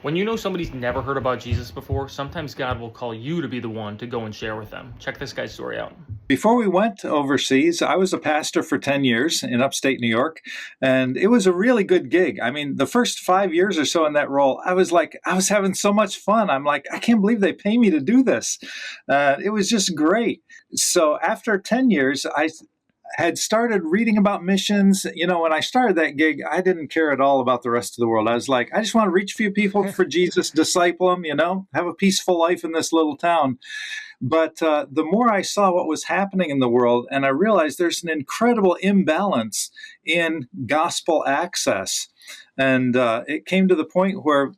When you know somebody's never heard about Jesus before, sometimes God will call you to be the one to go and share with them. Check this guy's story out. Before we went overseas, I was a pastor for 10 years in upstate New York, and it was a really good gig. I mean, the first 5 years or so in that role, I was having so much fun. I'm like, I can't believe they pay me to do this. It was just great. So after 10 years, I had started reading about missions. When I started that gig, I didn't care at all about the rest of the world. I was like, I just want to reach a few people for Jesus, disciple them, have a peaceful life in this little town. But the more I saw what was happening in the world, and I realized there's an incredible imbalance in gospel access. And it came to the point where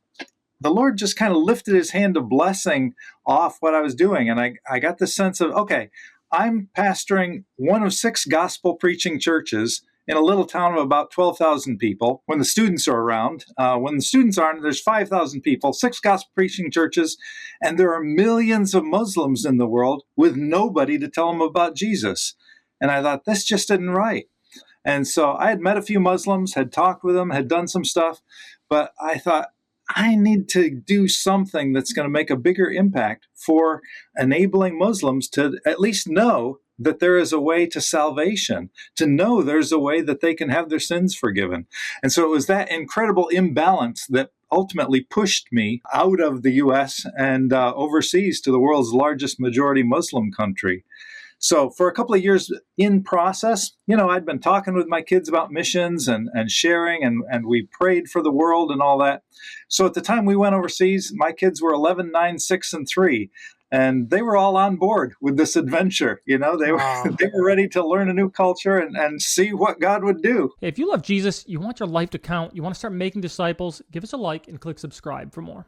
the Lord just kind of lifted his hand of blessing off what I was doing. And I got the sense of, okay, I'm pastoring one of 6 gospel preaching churches in a little town of about 12,000 people when the students are around. When the students aren't, there's 5,000 people, 6 gospel preaching churches, and there are millions of Muslims in the world with nobody to tell them about Jesus. And I thought, this just isn't right. And so I had met a few Muslims, had talked with them, had done some stuff, but I thought, I need to do something that's going to make a bigger impact for enabling Muslims to at least know that there is a way to salvation, to know there's a way that they can have their sins forgiven. And so it was that incredible imbalance that ultimately pushed me out of the U.S. and overseas to the world's largest majority Muslim country. So for a couple of years in process, I'd been talking with my kids about missions and sharing, and we prayed for the world and all that. So at the time we went overseas, my kids were 11, 9, 6, and 3. And they were all on board with this adventure. They were Wow. they were ready to learn a new culture and see what God would do. If you love Jesus, you want your life to count, you want to start making disciples, give us a like and click subscribe for more.